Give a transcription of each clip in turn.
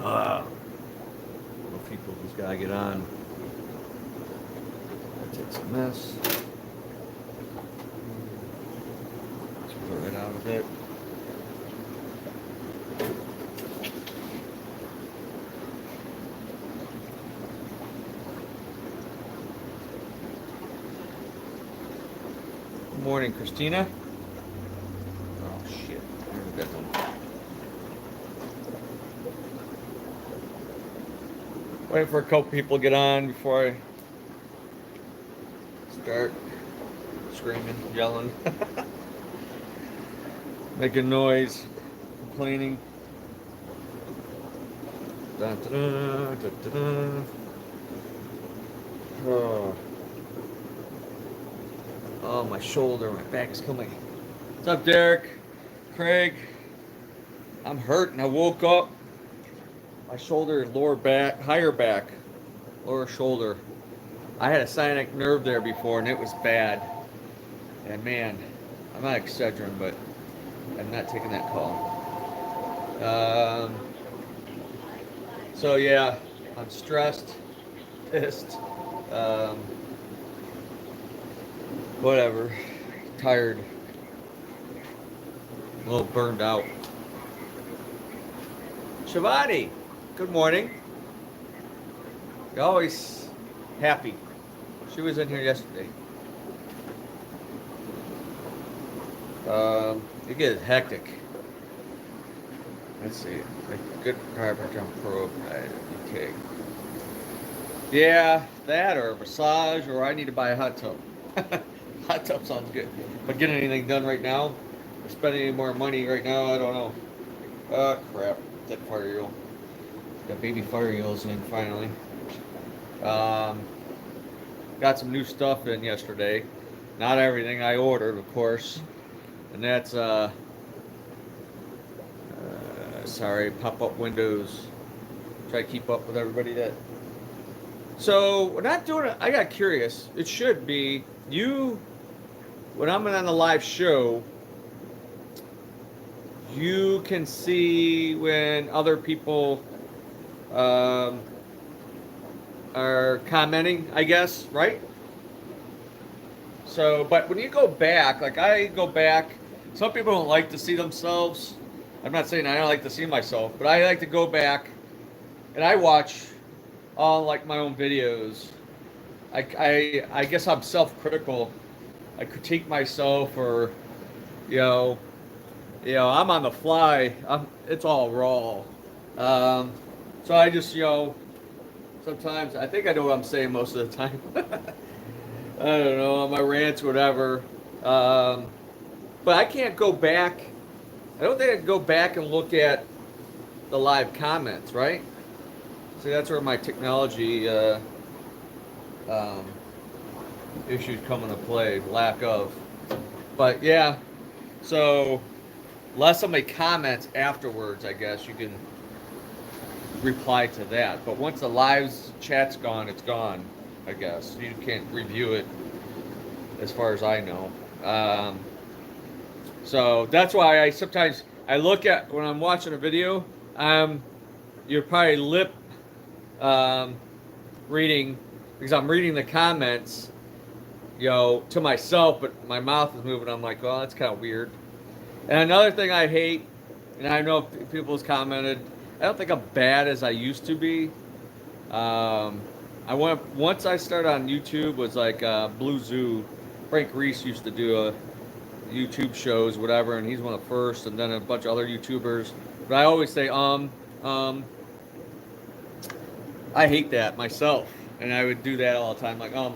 More people just gotta get on. That takes a mess. Let's put it right out of it. Good morning, Christina. Oh shit. There's that one. Waiting for a couple people to get on before I start screaming, yelling, making noise, complaining. Dun, dun, dun, dun, dun, dun. Oh, my shoulder, my back is killing me. What's up, Derek? Craig? I'm hurting. I woke up. My shoulder, lower back, higher back, lower shoulder. I had a sciatic nerve there before, and it was bad. And man, I'm not exaggerating, but I'm not taking that call. So yeah, I'm stressed, pissed, whatever, tired, a little burned out. Shivani, good morning. You're always happy. She was in here yesterday. It gets hectic. Let's see. A good chiropractor on Pro. Okay. Yeah, that or a massage, or I need to buy a hot tub. Hot tub sounds good. But getting anything done right now, or spending any more money right now, I don't know. Oh, crap. That fire eel. Got baby fire eels in finally. Got some new stuff in yesterday. Not everything I ordered, of course. And that's, sorry, pop-up windows. Try to keep up with everybody that. So, we're not doing it. I got curious. It should be you, when I'm on the live show, you can see when other people are commenting, I guess, right? So, but when you go back, like I go back, some people don't like to see themselves. I'm not saying I don't like to see myself, but I like to go back and I watch all like my own videos. I guess I'm self-critical. I critique myself, or you know, I'm on the fly. It's all raw. So I just, sometimes I think I know what I'm saying most of the time. I don't know, on my rants, whatever. But I can't go back. I don't think I can go back and look at the live comments, right? See, that's where my technology issues come into play, lack of. But yeah, so less of my comments afterwards, I guess you can reply to that. But once the live chat's gone, it's gone, I guess. You can't review it as far as I know. So that's why I sometimes I look at when I'm watching a video. You're probably lip reading because I'm reading the comments, to myself, but my mouth is moving. I'm like, well, that's kind of weird. And another thing I hate, and I know people have commented, I don't think I'm bad as I used to be. Once I started on YouTube was like Blue Zoo. Frank Reese used to do YouTube shows, whatever, and he's one of the first, and then a bunch of other YouTubers. But I always say, I hate that myself, and I would do that all the time. Like, I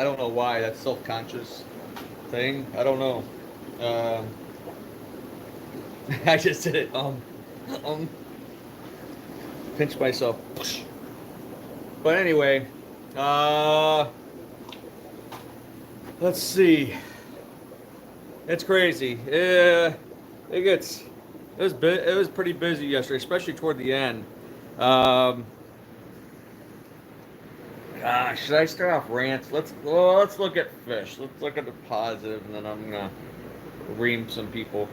don't know why. That's self-conscious thing. I don't know. I just did it. Pinch myself. But anyway, let's see. It's crazy. Yeah, it was pretty busy yesterday, especially toward the end. Gosh, should I start off rants? Let's look at fish. Let's look at the positive, and then I'm gonna ream some people.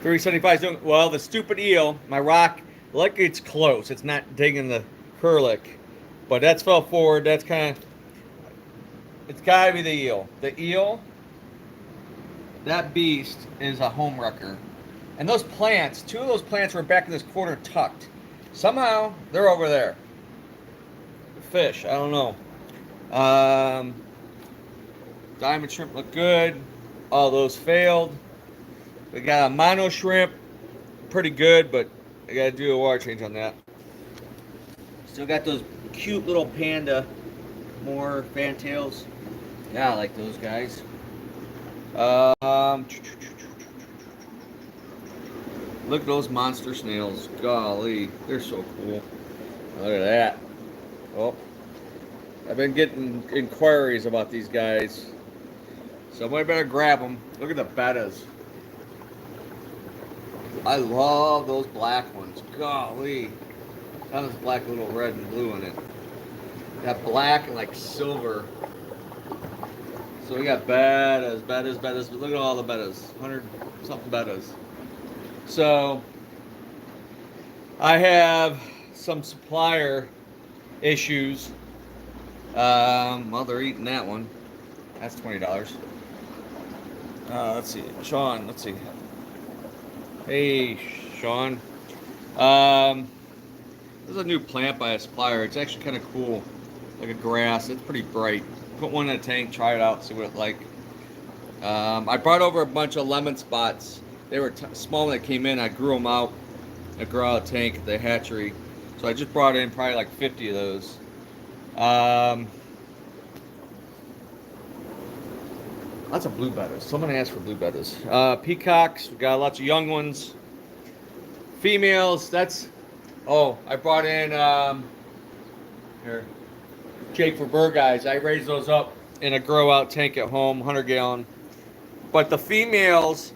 375 is doing well. The stupid eel, my rock, like it's close. It's not digging the curlick, but that's fell forward. That's kind of, it's gotta be the eel. The eel, that beast is a home wrecker. And those plants, two of those plants were back in this corner tucked. Somehow they're over there. Fish, I don't know. Diamond shrimp look good. All those failed. We got a mono shrimp, pretty good, but I gotta do a water change on that. Still got those cute little panda, more fantails. Yeah, I like those guys. Look at those monster snails. Golly, they're so cool. Look at that. Oh, I've been getting inquiries about these guys. Somebody better grab them. Look at the bettas. I love those black ones. Golly. That was black, a little red and blue in it. Got black and like silver. So we got bettas. Look at all the bettas. 100 something bettas. So I have some supplier issues. Well, they're eating that one. That's $20. Let's see. Sean, let's see. Hey, Sean. There's a new plant by a supplier. It's actually kind of cool. Like a grass. It's pretty bright. Put one in a tank, try it out, see what it's like. I brought over a bunch of lemon spots. They were small when they came in. I grew them out. I grew out a tank at the hatchery. So I just brought in probably like 50 of those. Lots of blue bettas. Someone asked for blue bettas. Peacocks. We got lots of young ones. Females. That's. Oh, I brought in here. Jake for bird guys. I raised those up in a grow out tank at home, 100 gallon. But the females.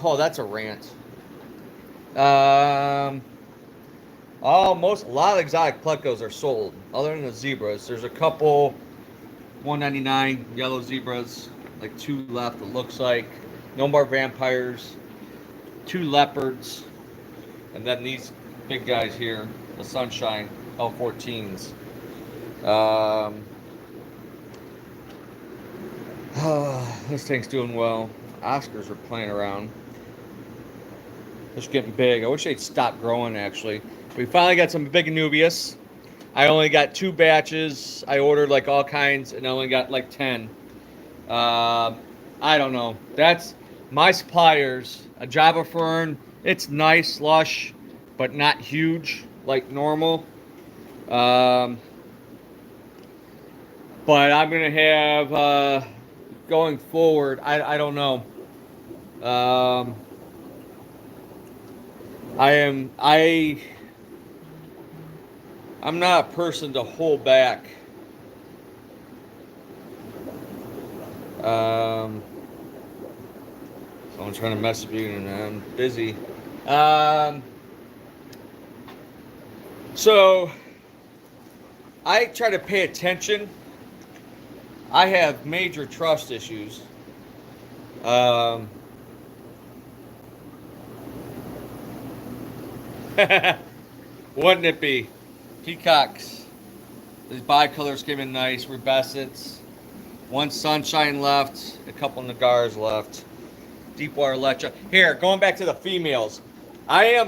Oh, that's a rant. A lot of exotic plecos are sold, other than the zebras. There's a couple $199 yellow zebras, like 2 left. It looks like no more vampires, 2 leopards, and then these big guys here, the sunshine L14s. This thing's doing well. Oscars are playing around. It's getting big. I wish they'd stop growing, actually. We finally got some big Anubias. I only got 2 batches. I ordered like all kinds, and I only got like 10. I don't know. That's my suppliers. A Java Fern. It's nice, lush, but not huge like normal. But I'm gonna have going forward. I don't know. I'm not a person to hold back. Someone's trying to message me and I'm busy. So I try to pay attention. I have major trust issues. Wouldn't it be? Peacocks. These bicolors came in nice. Rubescents. 1 sunshine left. A couple Nagars left. Deepwater Lecha. Here, going back to the females. It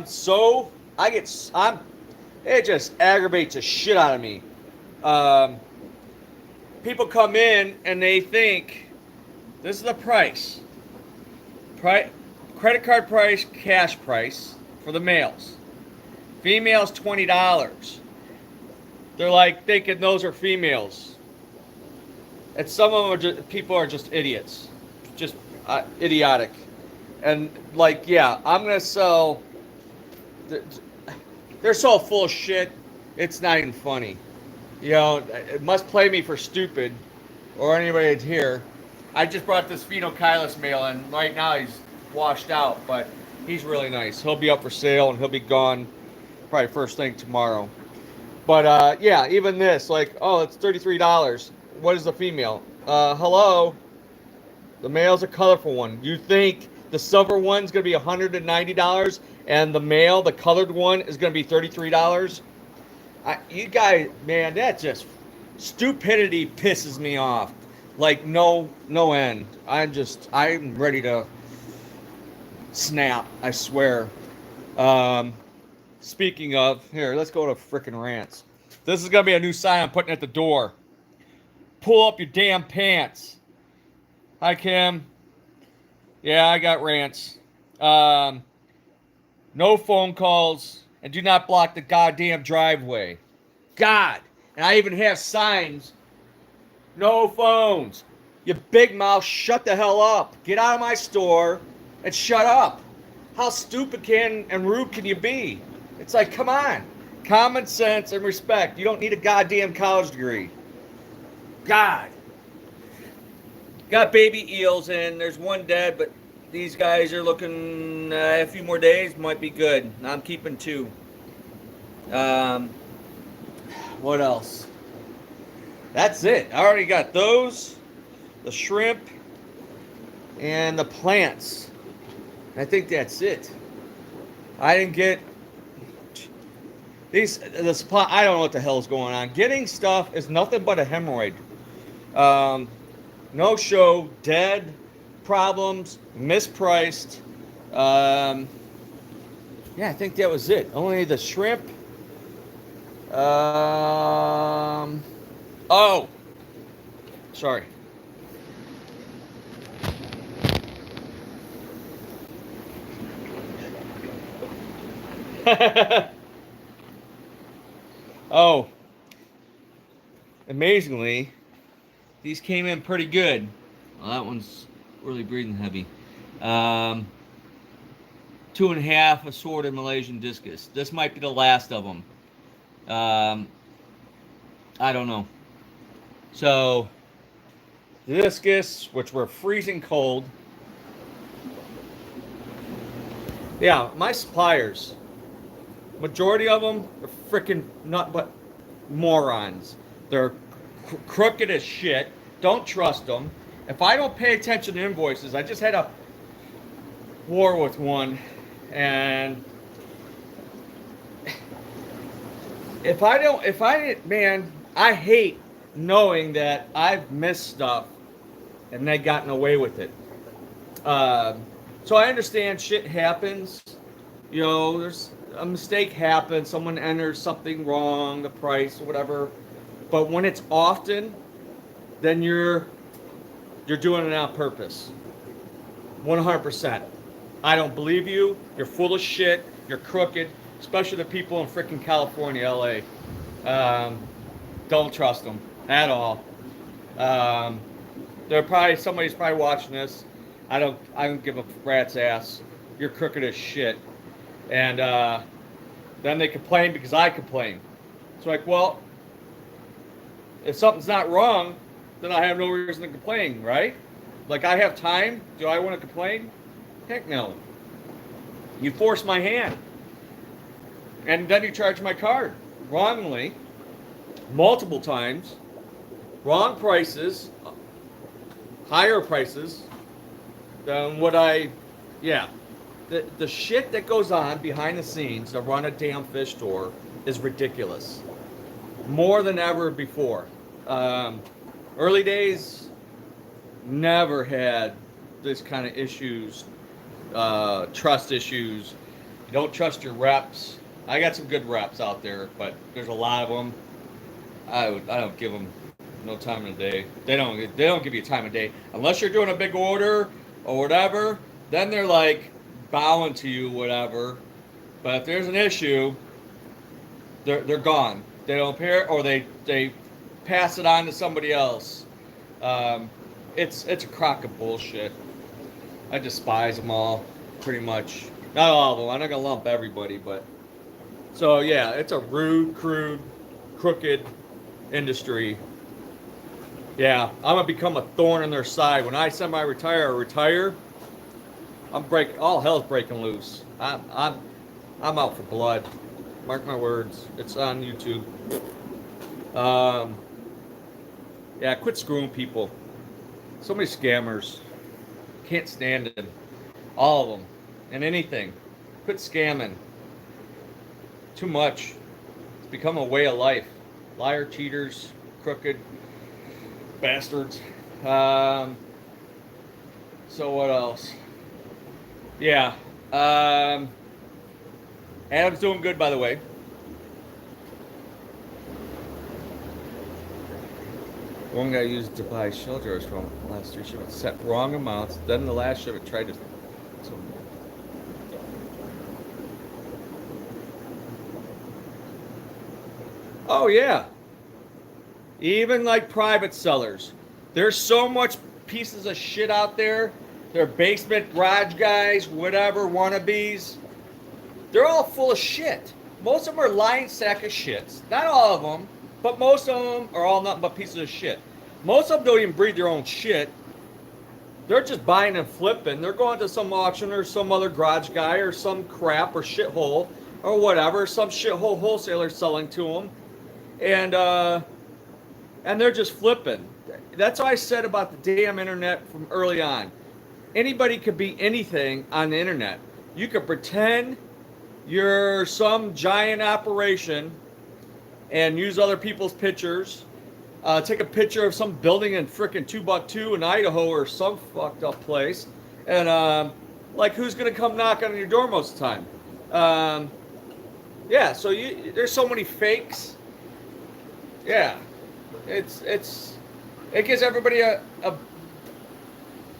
just aggravates the shit out of me. People come in and they think this is the price. Credit card price, cash price for the males. Females $20. They're like thinking those are females. And some of them people are just idiots. Just idiotic. And like, yeah, I'm going to sell. They're so full of shit, it's not even funny. You know, it must play me for stupid or anybody that's here. I just brought this Phenocylus male in. Right now he's washed out, but he's really nice. He'll be up for sale and he'll be gone probably first thing tomorrow. But yeah, even this, like, oh, it's $33. What is the female? Hello? The male's a colorful one. You think The silver one's going to be $190, and the male, the colored one, is going to be $33. You guys, man, that just stupidity pisses me off. Like no end. I'm ready to snap. I swear. Um, Speaking of, here, let's go to frickin' Rants. This is gonna be a new sign I'm putting at the door. Pull up your damn pants. Hi, Kim. Yeah, I got Rants. Um, no phone calls, and do not block the goddamn driveway. God. And I even have signs. No phones. You big mouth, shut the hell up. Get out of my store and shut up. How stupid and rude can you be? It's like, come on. Common sense and respect. You don't need a goddamn college degree. God. Got baby eels in. There's one dead, but these guys are looking a few more days. Might be good. I'm keeping two. What else? That's it. I already got those, the shrimp, and the plants. I think that's it. I didn't get the supply. I don't know what the hell is going on. Getting stuff is nothing but a hemorrhoid. No show, dead, problems, mispriced. Yeah, I think that was it. Only the shrimp. Oh, sorry. Oh, amazingly, these came in pretty good. Well, that one's really breathing heavy. 2.5 assorted Malaysian discus. This might be the last of them. I don't know. So, discus, which were freezing cold. Yeah, my suppliers, majority of them are freaking not but morons. They're crooked as shit. Don't trust them. If I don't pay attention to invoices, I just had a war with one, and man, I hate knowing that I've missed stuff and they've gotten away with it. So I understand shit happens. You know, there's a mistake happens. Someone enters something wrong, the price or whatever. But when it's often, then you're doing it on purpose. 100%. I don't believe you. You're full of shit. You're crooked. Especially the people in freaking California, LA. Don't trust them at all. Somebody's probably watching this. I don't give a rat's ass. You're crooked as shit. And then they complain because I complain. It's like, well, if something's not wrong, then I have no reason to complain, right? Like, I have time. Do I want to complain? Heck no. You force my hand. And then you charge my card wrongly, multiple times, wrong prices, higher prices than what the shit that goes on behind the scenes to run a damn fish store is ridiculous. More than ever before. Early days, never had this kind of issues, trust issues. You don't trust your reps. I got some good reps out there, but there's a lot of them. I don't give them no time of the day. They don't give you time of day unless you're doing a big order or whatever. Then they're like bowing to you, whatever. But if there's an issue, they're gone. They don't care, or they pass it on to somebody else. It's a crock of bullshit. I despise them all, pretty much. Not all of them. I'm not gonna lump everybody, but so yeah, it's a rude, crude, crooked industry. Yeah, I'm gonna become a thorn in their side. When I semi-retire, all hell's breaking loose. I'm out for blood. Mark my words. It's on YouTube. Yeah, quit screwing people. So many scammers. Can't stand them. All of them. And anything. Quit scamming. Too much. It's become a way of life. Liar, cheaters, crooked bastards. So what else? Yeah. Adam's doing good, by the way. One guy used to buy shelters from the last 3 shipments, set wrong amounts. Then the last shipment tried to. Oh yeah. Even like private sellers, there's so much pieces of shit out there. They're basement garage guys, whatever wannabes. They're all full of shit. Most of them are lying sack of shits. Not all of them, but most of them are all nothing but pieces of shit. Most of them don't even breed their own shit. They're just buying and flipping. They're going to some auction or some other garage guy or some crap or shithole or whatever. Some shithole wholesaler selling to them, and they're just flipping. That's what I said about the damn internet from early on. Anybody could be anything on the internet. You could pretend you're some giant operation and use other people's pictures. Take a picture of some building in frickin' Timbuktu in Idaho or some fucked up place. And, like, who's going to come knock on your door most of the time? Yeah, so there's so many fakes. Yeah. It gives everybody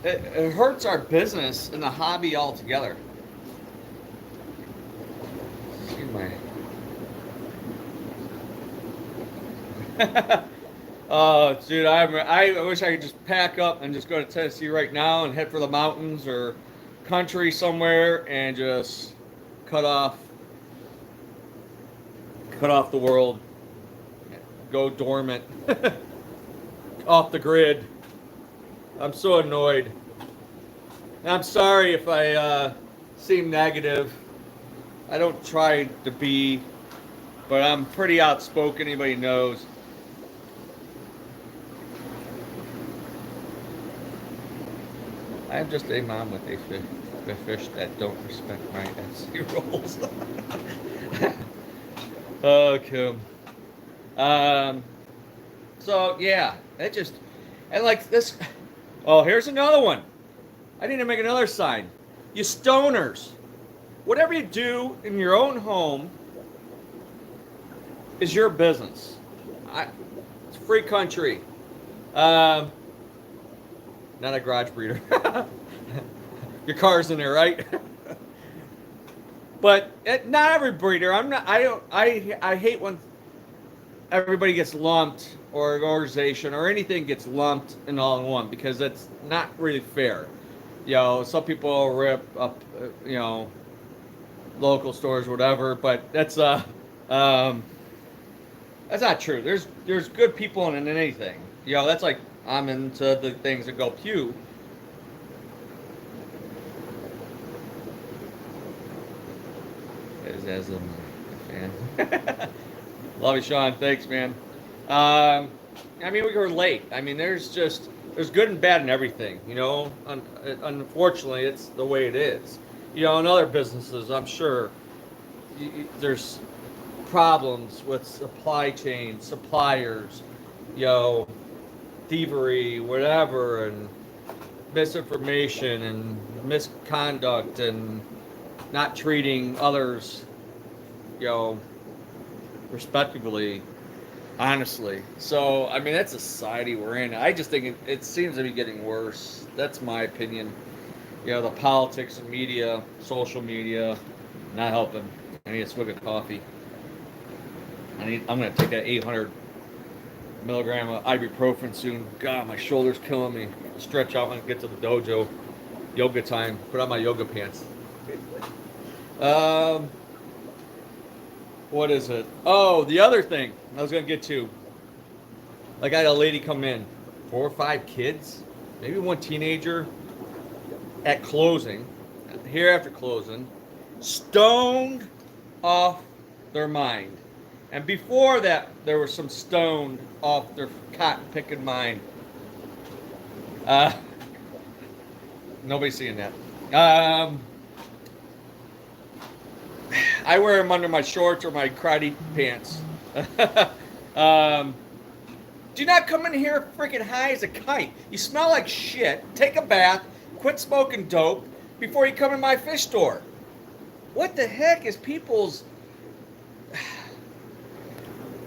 it hurts our business and the hobby altogether. See my. Oh, dude, I wish I could just pack up and just go to Tennessee right now and head for the mountains or country somewhere and just cut off the world, go dormant, off the grid. I'm so annoyed. I'm sorry if I seem negative. I don't try to be, but I'm pretty outspoken. Anybody knows. I'm just a mom with a fish that don't respect my SC rules. Okay. So yeah, it just and like this. Oh, here's another one. I need to make another sign. You stoners, whatever you do in your own home is your business. It's a free country. Not a garage breeder. Your car's in there, right? But not every breeder. I hate when everybody gets lumped, or an organization or anything gets lumped in all in one, because that's not really fair. You know, some people rip up, local stores, or whatever, but that's not true. There's good people in anything. You know, that's like I'm into the things that go pew. As a fan. Love you, Sean. Thanks, man. I mean, we were late. I mean, there's good and bad in everything. You know, unfortunately, it's the way it is. You know, in other businesses, I'm sure there's problems with supply chain, suppliers, thievery, whatever, and misinformation and misconduct and not treating others, respectably, honestly. So, I mean, that's the society we're in. I just think it seems to be getting worse. That's my opinion. The politics and media, social media, not helping. I need a swig of coffee. I'm going to take that 800 milligram of ibuprofen soon. God, my shoulder's killing me. Stretch out when I get to the dojo. Yoga time. Put on my yoga pants. What is it? Oh, the other thing I was going to get to. Like, I had a lady come in. 4 or 5 kids. Maybe one teenager. At closing. Here after closing. Stoned off their mind. And before that, there was some stoned off their cotton-picking mind. Nobody's seeing that. Um, I wear them under my shorts or my karate pants. um, do not come in here freaking high as a kite. You smell like shit. Take a bath. Quit smoking dope before you come in my fish store. What the heck is people's...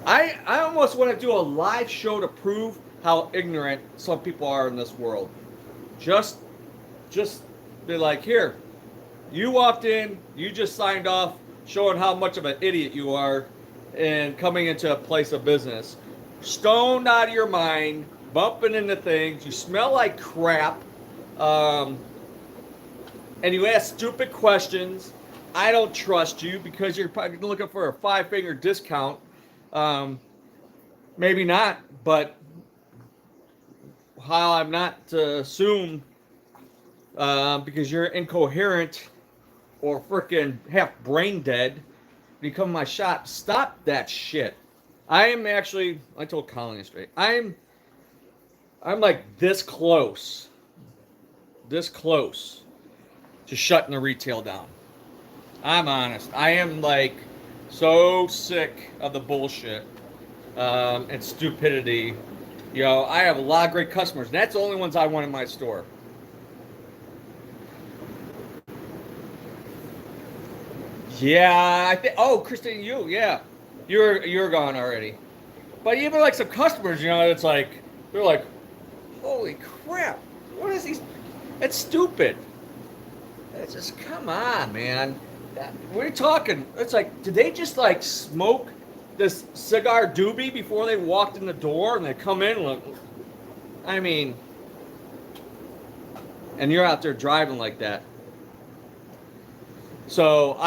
I almost want to do a live show to prove how ignorant some people are in this world. Just be like, here, you walked in, you just signed off, showing how much of an idiot you are, and coming into a place of business, stoned out of your mind, bumping into things, you smell like crap, and you ask stupid questions. I don't trust you because you're probably looking for a 5-finger discount. Maybe not, but how I'm not to assume because you're incoherent or freaking half brain dead, you come to my shop. Stop that shit. I am actually, I told Colin yesterday, I'm like this close to shutting the retail down. I'm honest. I am like so sick of the bullshit and stupidity. You know, I have a lot of great customers. And that's the only ones I want in my store. Yeah, I think. Oh, Christine, yeah, you're gone already. But even like some customers, you know, it's like they're like, holy crap, what is these? It's stupid. It's just come on, man. We're talking. It's like, did they just like smoke this cigar doobie before they walked in the door and they come in? And look, I mean, and you're out there driving like that. So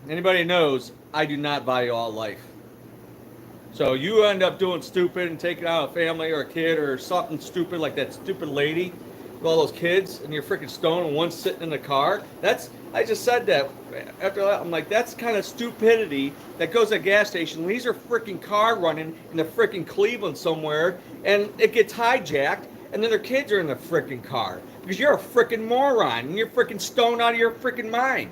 anybody knows, I do not value all life. So you end up doing stupid and taking out a family or a kid or something stupid like that stupid lady with all those kids, and you're freaking stoned and one's sitting in the car. I just said that. After that, I'm like, that's kind of stupidity that goes to a gas station. Leaves her freaking car running in the freaking Cleveland somewhere, and it gets hijacked, and then their kids are in the freaking car because you're a freaking moron and you're freaking stoned out of your freaking mind.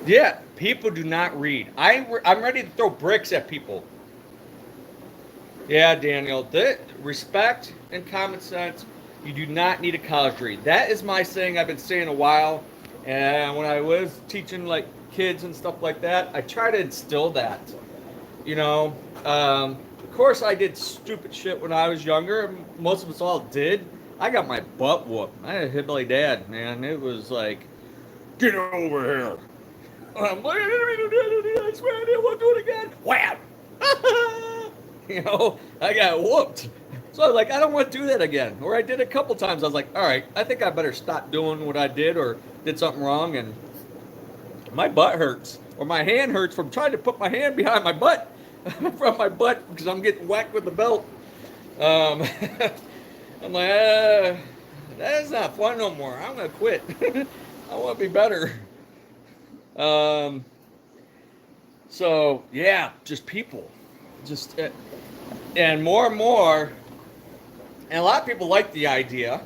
Yeah, people do not read. I'm ready to throw bricks at people. Yeah, Daniel, respect and common sense, you do not need a college degree. That is my saying I've been saying a while. And when I was teaching like kids and stuff like that, I try to instill that. You know, of course I did stupid shit when I was younger. Most of us all did. I got my butt whooped. I had a hillbilly dad, man. It was like, get over here. I'm like, I swear I didn't want to do it again. Wham! You know, I got whooped. So I was like, I don't want to do that again. Or I did a couple times. I was like, all right, I think I better stop doing what I did or did something wrong. And my butt hurts. Or my hand hurts from trying to put my hand behind my butt. From my butt because I'm getting whacked with the belt. I'm like, that's not fun no more. I'm going to quit. I want to be better. So yeah, just people, just and more, and a lot of people like the idea.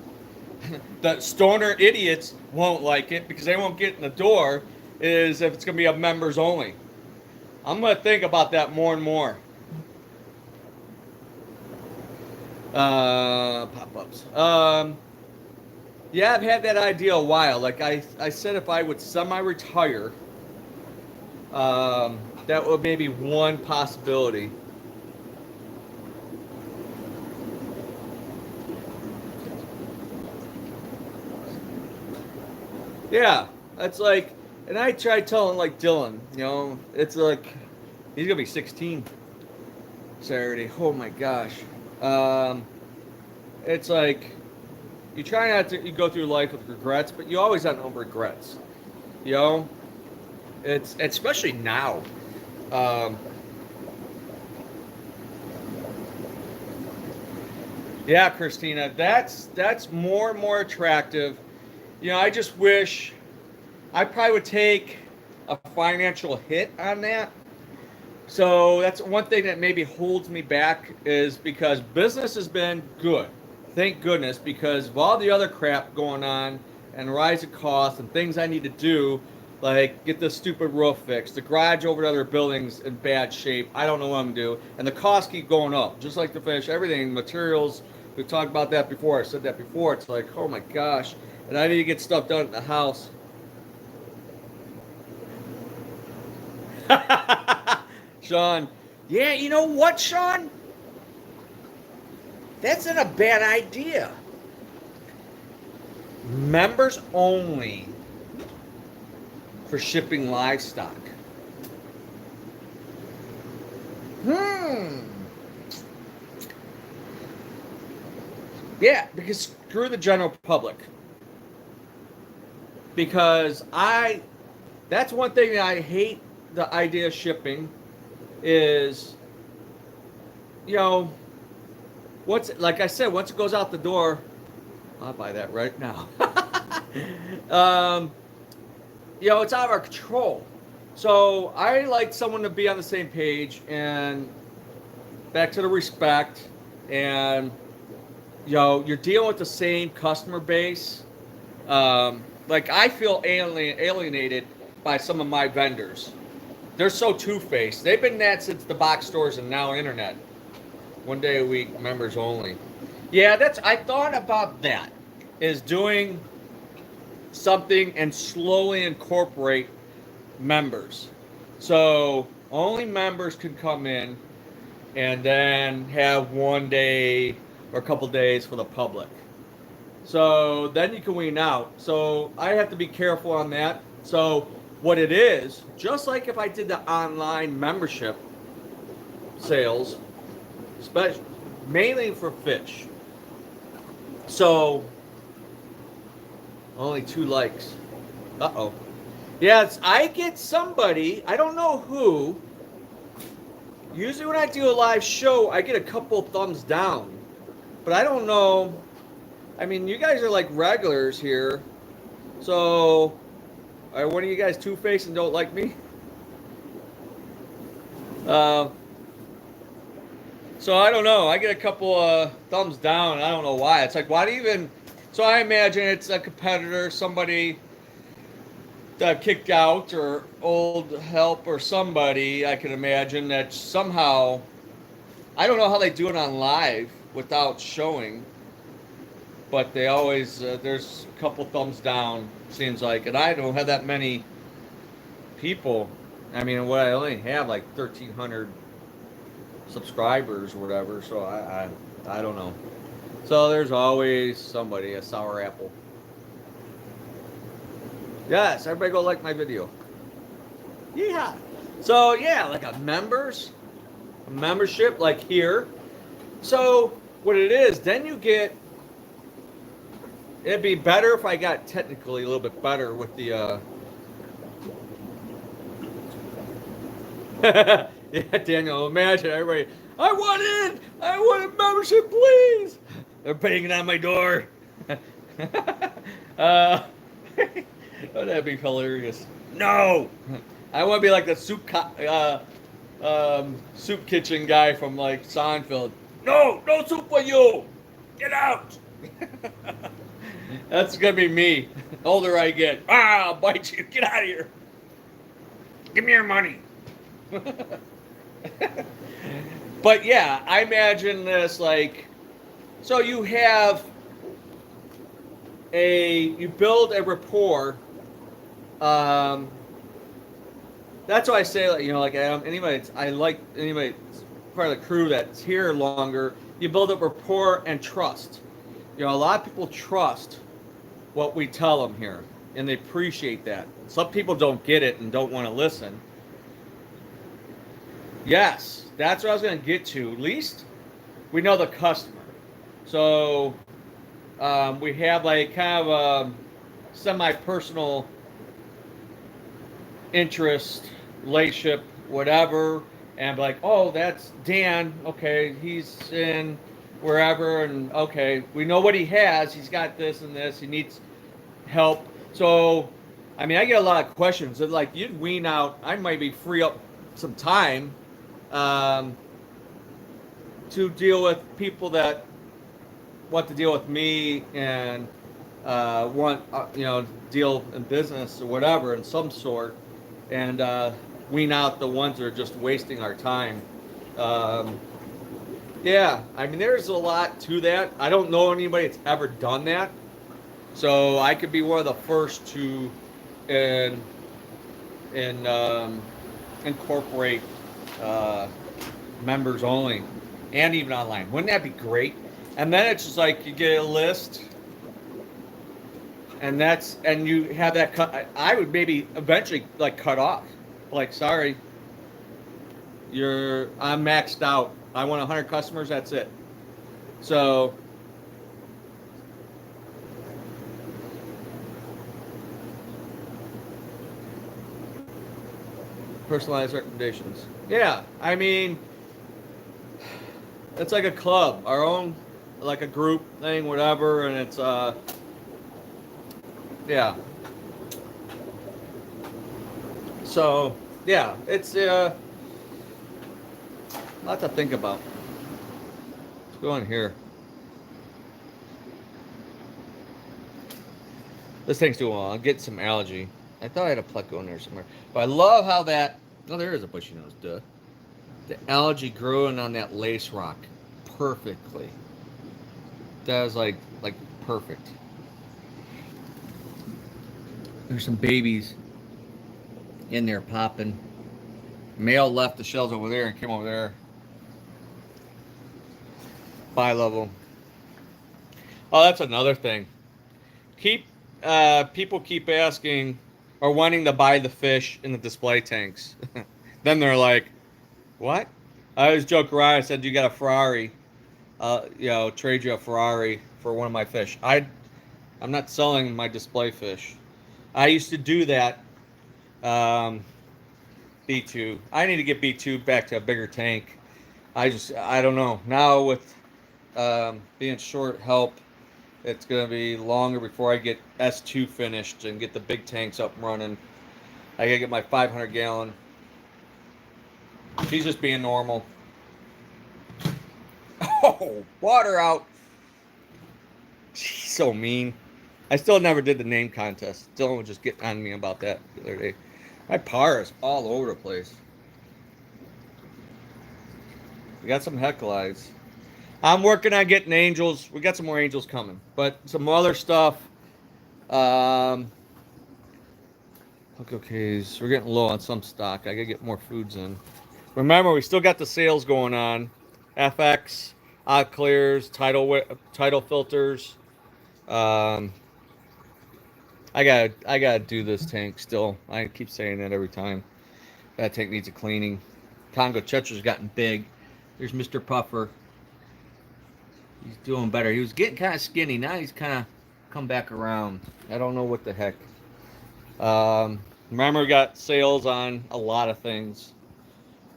The stoner idiots won't like it because they won't get in the door. Is if it's gonna be a members only. I'm gonna think about that more and more. Pop-ups. Yeah, I've had that idea a while. Like I said, if I would semi-retire, that would maybe one possibility. Yeah, that's like, and I tried telling like Dylan, you know, it's like he's gonna be 16 Saturday. Oh my gosh, it's like you try not to you go through life with regrets, but you always have no regrets. You know, it's especially now. Um, yeah, Christina, that's more and more attractive I just wish I probably would take a financial hit on that. So that's one thing that maybe holds me back is because business has been good. Thank goodness, because of all the other crap going on and rise of costs and things I need to do, like get this stupid roof fixed, the garage over to other buildings in bad shape. I don't know what I'm gonna do, and the costs keep going up, just like the finish, everything, materials. We've talked about that before. I said that before. It's like, oh my gosh, and I need to get stuff done at the house. Sean, yeah, you know what, Sean? That's not a bad idea. Members only for shipping livestock. Hmm. Yeah, because screw the general public. Because that's one thing that I hate the idea of shipping is, you know, like I said, once it goes out the door, I'll buy that right now. um, it's out of our control. So I like someone to be on the same page and back to the respect and you're dealing with the same customer base. Like I feel alienated by some of my vendors. They're so two-faced. They've been that since the box stores and now internet. 1 day a week, members only. Yeah, I thought about that. Is doing something and slowly incorporate members. So only members can come in and then have 1 day or a couple days for the public. So then you can wean out. So I have to be careful on that. So what it is, just like if I did the online membership sales, mainly for fish. So only 2 likes. Uh-oh. Yes, I get somebody, I don't know who. Usually when I do a live show, I get a couple thumbs down. But I don't know. I mean, you guys are like regulars here. So, are one of you guys two-faced and don't like me? So I don't know. I get a couple thumbs down. And I don't know why. It's like, why do you even... So I imagine it's a competitor, somebody that kicked out or old help or somebody, I can imagine that somehow... I don't know how they do it on live without showing. But they always... there's a couple thumbs down, seems like. And I don't have that many people. I mean, I only have like 1,300 subscribers or whatever, so I don't know. So there's always somebody, a sour apple. Yes, everybody go like my video. Yeah. So yeah, like a membership like here. So what it is, then you get, it'd be better if I got technically a little bit better with the yeah, Daniel, imagine everybody, I want a membership, please. They're banging on my door. Oh, that'd be hilarious. No, I want to be like the soup kitchen guy from like Seinfeld. No soup for you. Get out. That's gonna be me. The older I get, I'll bite you. Get out of here. Give me your money. But yeah, I imagine this like, so you build a rapport. That's why I say, like I like anybody part of the crew that's here longer. You build up rapport and trust. A lot of people trust what we tell them here, and they appreciate that. Some people don't get it and don't want to listen. Yes, that's what I was going to get to. At least we know the customer. So we have like kind of a semi-personal interest, relationship, whatever. And like, oh, that's Dan. Okay, he's in wherever. And okay, we know what he has. He's got this and this. He needs help. So, I mean, I get a lot of questions. It's like you'd wean out. I might be free up some time um, to deal with people that want to deal with me and want deal in business or whatever in some sort, and wean out the ones that are just wasting our time. Um, yeah, I mean, there's a lot to that. I don't know anybody that's ever done that, so I could be one of the first to in, in incorporate uh, members only, and even online. Wouldn't that be great? And then it's just like you get a list, and you have that cut. I would maybe eventually like cut off. Like, sorry, I'm maxed out. I want 100 customers. That's it. So personalized recommendations. Yeah, I mean, it's like a club, our own, like a group thing, whatever, and it's yeah. So yeah, it's a lot to think about. Let's go in here. This thing's doing well. I'll get some algae. I thought I had a pleco in there somewhere, but I love how that. Oh, there is a bushy nose. Duh. The algae growing on that lace rock perfectly. That was like perfect. There's some babies in there popping. Male left the shells over there and came over there. Bi-level. Oh, that's another thing. People keep asking or wanting to buy the fish in the display tanks. Then they're like, "What?" I always joke around. I said, "You got a Ferrari? Trade you a Ferrari for one of my fish." I'm not selling my display fish. I used to do that. Um, B2. I need to get B2 back to a bigger tank. I don't know. Now with being short help, it's going to be longer before I get S2 finished and get the big tanks up and running. I got to get my 500 gallon. She's just being normal. Oh, water out. She's so mean. I still never did the name contest. Dylan would just get on me about that the other day. My par is all over the place. We got some hecklites. I'm working on getting angels. We got some more angels coming, but some other stuff. Okay, so we're getting low on some stock. I gotta get more foods in. Remember, we still got the sales going on. FX, odd clears, title filters. I gotta do this tank still. I keep saying that every time. That tank needs a cleaning. Congo Chester's gotten big. There's Mr. Puffer. He's doing better. He was getting kind of skinny. Now he's kind of come back around. I don't know what the heck. Remember, we got sales on a lot of things.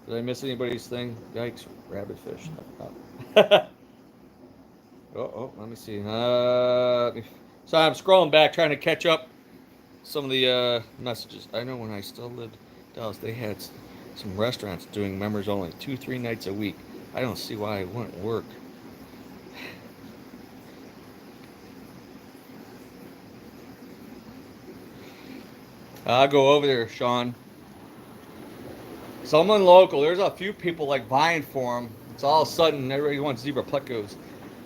Did I miss anybody's thing? Yikes, rabbit fish. Let me see. So I'm scrolling back, trying to catch up some of the messages. I know when I still lived in Dallas, they had some restaurants doing members only 2-3 nights a week. I don't see why it wouldn't work. I'll go over there, Sean. Someone local. There's a few people like vying for them. It's all of a sudden everybody wants zebra plecos.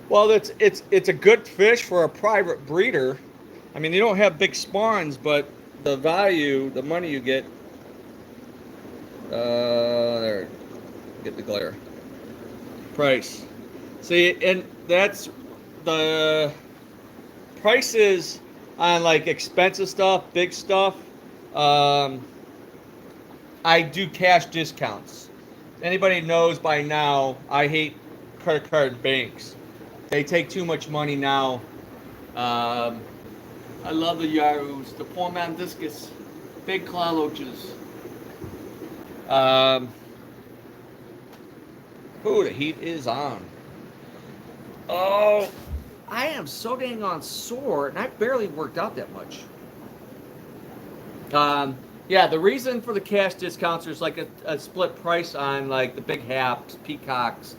Well, it's a good fish for a private breeder. I mean, they don't have big spawns, but the value, the money you get. There, get the glare. Price. See, and that's the prices on like expensive stuff, big stuff. I do cash discounts. Anybody knows by now, I hate credit card banks. They take too much money now. I love the Yarus, the poor man discus, big claw loaches. Ooh, the heat is on. Oh, I am so dang on sore, and I barely worked out that much. Yeah, the reason for the cash discounts is like a split price on like the big haps, peacocks,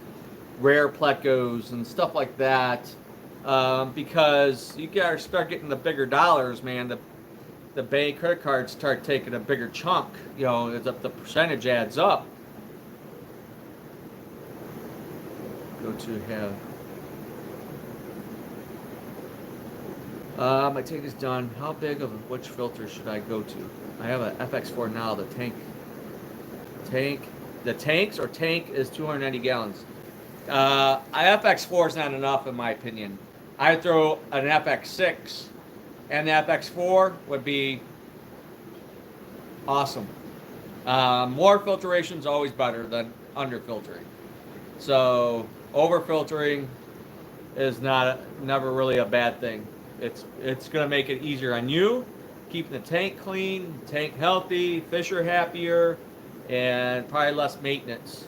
rare plecos, and stuff like that. Because you gotta start getting the bigger dollars, man. The bank credit cards start taking a bigger chunk. You know, the percentage adds up. Go to have. My tank is done. How big of which filter should I go to? I have an FX4 now. The tanks or tank is 290 gallons. FX4 is not enough in my opinion. I'd throw an FX6, and the FX4 would be awesome. More filtration is always better than under filtering. So over filtering is never really a bad thing. It's gonna make it easier on you, keeping the tank clean, tank healthy, fish are happier, and probably less maintenance.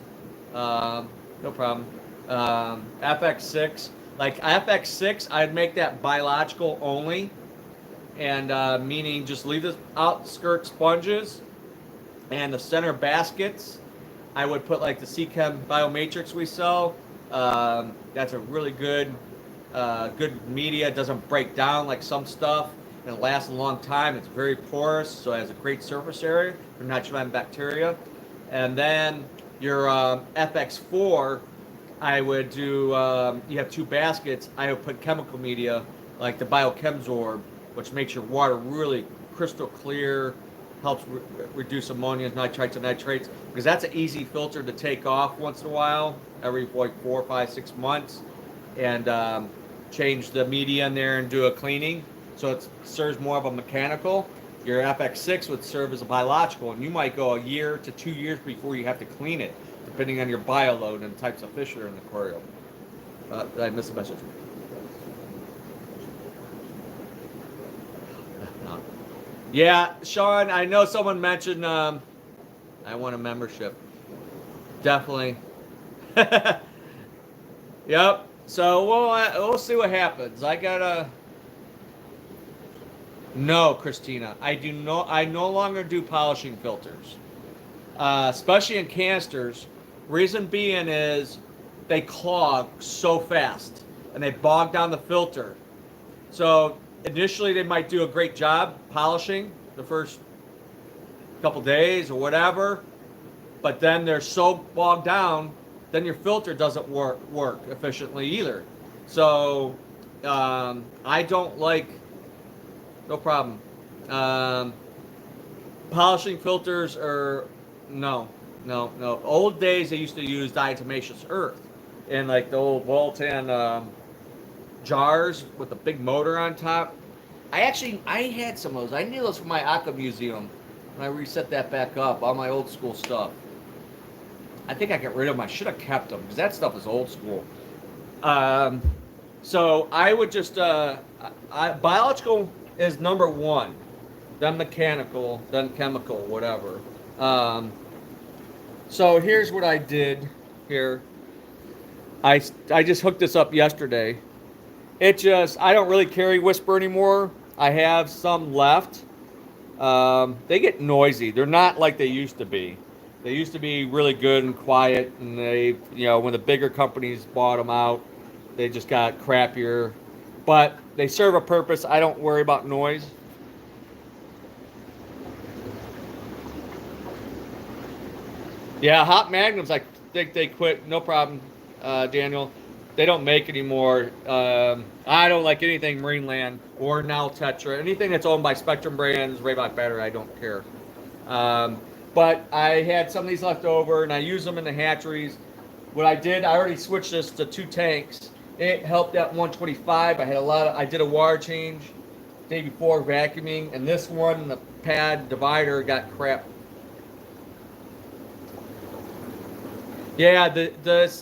No problem. FX6, like FX6, I'd make that biological only, and meaning just leave the outskirt sponges and the center baskets. I would put like the Seachem Biomatrix we sell. That's a really good media. It doesn't break down like some stuff, and it lasts a long time. It's very porous, so it has a great surface area for nitrogen bacteria. And then your FX4, I would do, you have two baskets. I would put chemical media like the BioChemSorb, which makes your water really crystal clear, helps reduce ammonia, nitrites, and nitrates, because that's an easy filter to take off once in a while, every like 4, 5, 6 months, and change the media in there and do a cleaning. So it serves more of a mechanical. Your FX6 would serve as a biological, and you might go a year to 2 years before you have to clean it, depending on your bioload and types of fish that are in the aquarium. Did I miss a message? No. Yeah, Sean, I know someone mentioned I want a membership. Definitely. Yep. So we'll see what happens. I gotta. No, Christina, I no longer do polishing filters, especially in canisters. Reason being is they clog so fast and they bog down the filter. So initially they might do a great job polishing the first couple days or whatever, but then they're so bogged down, then your filter doesn't work efficiently either. So I don't like. No problem. Polishing filters are no. Old days they used to use diatomaceous earth in like the old Voltan jars with a big motor on top. I had some of those. I need those for my Aqua Museum when I reset that back up. All my old school stuff. I think I got rid of them. I should have kept them because that stuff is old school. So I would just biological is number one, then mechanical, then chemical, whatever. So here's what I did here. I just hooked this up yesterday. I don't really carry Whisper anymore. I have some left. They get noisy. They're not like they used to be. They used to be really good and quiet, and when the bigger companies bought them out, they just got crappier. But they serve a purpose. I don't worry about noise. Yeah, Hot Magnums, I think they quit. No problem, Daniel. They don't make anymore. I don't like anything Marineland or now Tetra. Anything that's owned by Spectrum Brands, Rayback Battery, I don't care. But I had some of these left over, and I use them in the hatcheries. What I did, I already switched this to 2 tanks. It helped at 125. I did a water change day before vacuuming, and this one, the pad divider, got crap. Yeah,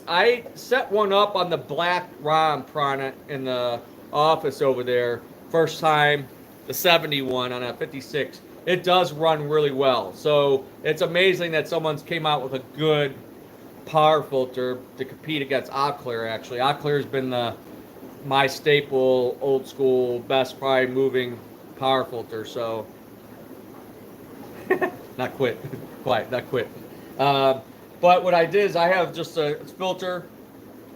I set one up on the black ROM Prana in the office over there. First time, the 71 on a 56. It does run really well. So it's amazing that someone's came out with a good power filter to compete against Eau Claire, actually. Eau Claire has been the my staple, old school, best probably moving power filter. So, not quit, quiet, not quit. Uh, but what I did is I have just a filter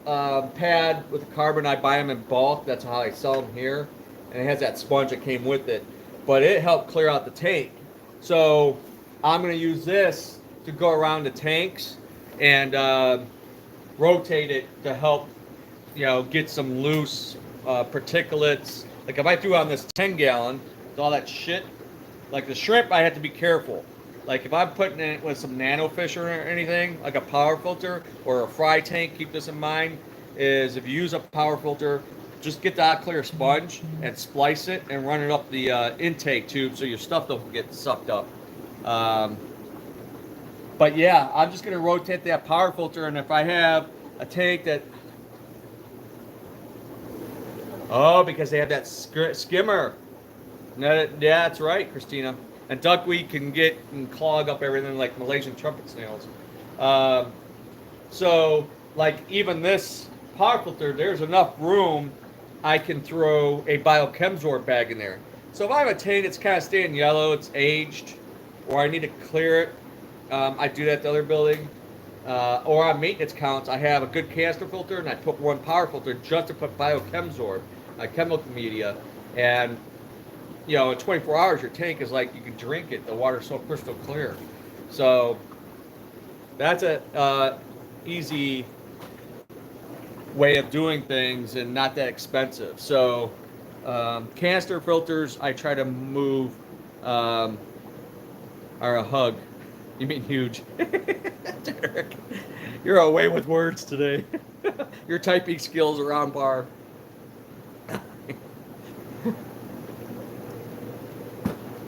pad with a carbon. I buy them in bulk. That's how I sell them here, and it has that sponge that came with it. But it helped clear out the tank. So I'm gonna use this to go around the tanks and rotate it to help, get some loose particulates. Like if I threw on this 10-gallon with all that shit, like the shrimp, I have to be careful. Like if I'm putting it with some nanofish or anything, like a power filter or a fry tank, keep this in mind, is if you use a power filter, just get that clear sponge and splice it and run it up the intake tube so your stuff don't get sucked up. Um, but yeah, I'm just going to rotate that power filter, and if I have a tank that... Oh, because they have that skimmer. No, yeah, that's right, Christina. And duckweed can get and clog up everything like Malaysian trumpet snails. So, like even this power filter, there's enough room I can throw a biochemsorb bag in there. So if I have a tank that's kind of staying yellow, it's aged, or I need to clear it, I do that at the other building. Or on maintenance counts, I have a good canister filter, and I put one power filter just to put biochemsorb, chemical media, and in 24 hours, your tank is like you can drink it. The water's so crystal clear. So that's a easy way of doing things and not that expensive. So canister filters, I try to move, are a hug. You mean huge? Derek, you're away with words today. Your typing skills are on par.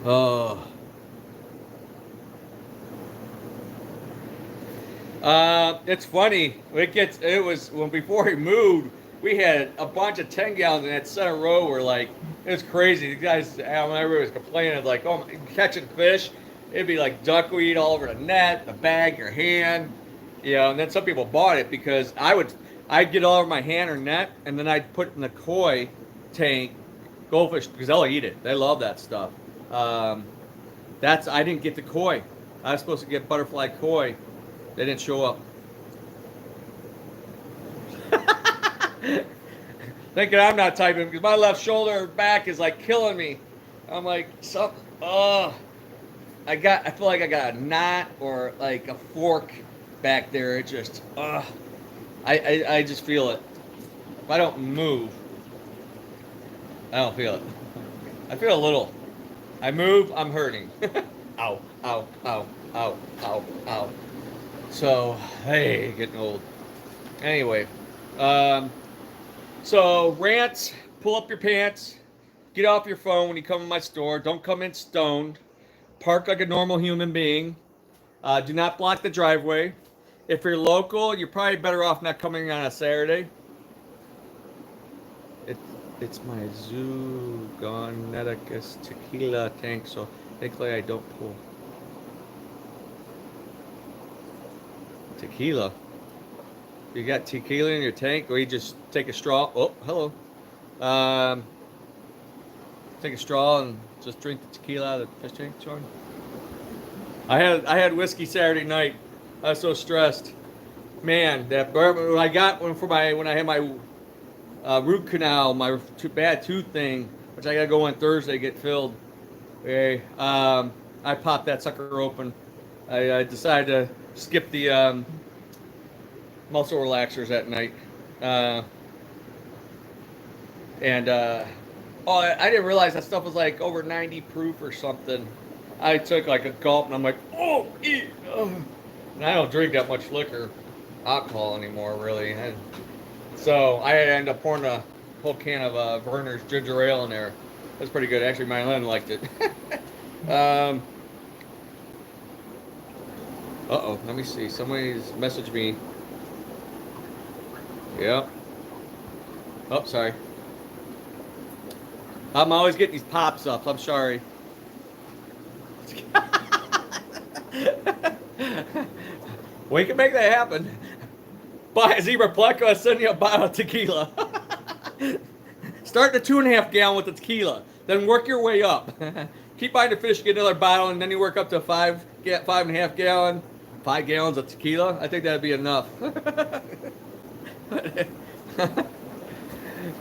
Oh. It's funny. It was when before he moved, we had a bunch of 10 gallons in that center row. Were like, it was crazy. The guys, everybody was complaining like, oh, catching fish. It'd be like duckweed all over the net, the bag, your hand, And then some people bought it because I'd get all over my hand or net, and then I'd put it in the koi tank, goldfish, because they'll eat it. They love that stuff. I didn't get the koi. I was supposed to get butterfly koi. They didn't show up. Thinking I'm not typing because my left shoulder back is like killing me. I'm like, I feel like I got a knot or like a fork back there. It just, I just feel it. If I don't move, I don't feel it. I feel a little. I move, I'm hurting. Ow, ow, ow, ow, ow, ow. So, hey, getting old. Anyway, so rants, pull up your pants, get off your phone when you come in my store. Don't come in stoned. Park like a normal human being. Do not block the driveway. If you're local, you're probably better off not coming on a Saturday. It's my Zoogoneticus tequila tank, so thankfully I don't pull. Tequila? You got tequila in your tank, or you just take a straw? Oh, hello. Take a straw and just drink the tequila out of the fish tank, Sean? I had whiskey Saturday night. I was so stressed. Man, that bourbon I got when I had my root canal, my bad tooth thing, which I gotta go on Thursday to get filled. Okay, I popped that sucker open. I decided to skip the muscle relaxers that night, I didn't realize that stuff was like over 90 proof or something. I took like a gulp and I'm like, oh, and I don't drink that much liquor, alcohol anymore, really. So I ended up pouring a whole can of Verner's ginger ale in there. That's pretty good. Actually, my Len liked it. Uh-oh, let me see. Somebody's messaged me. Yep. Oh, sorry. I'm always getting these pops ups. I'm sorry. We can make that happen. Buy a zebra pleco, I'll send you a bottle of tequila. Start the 2.5 gallon with the tequila, then work your way up. Keep buying the fish, get another bottle, and then you work up to 5.5 gallon, 5 gallons of tequila. I think that'd be enough.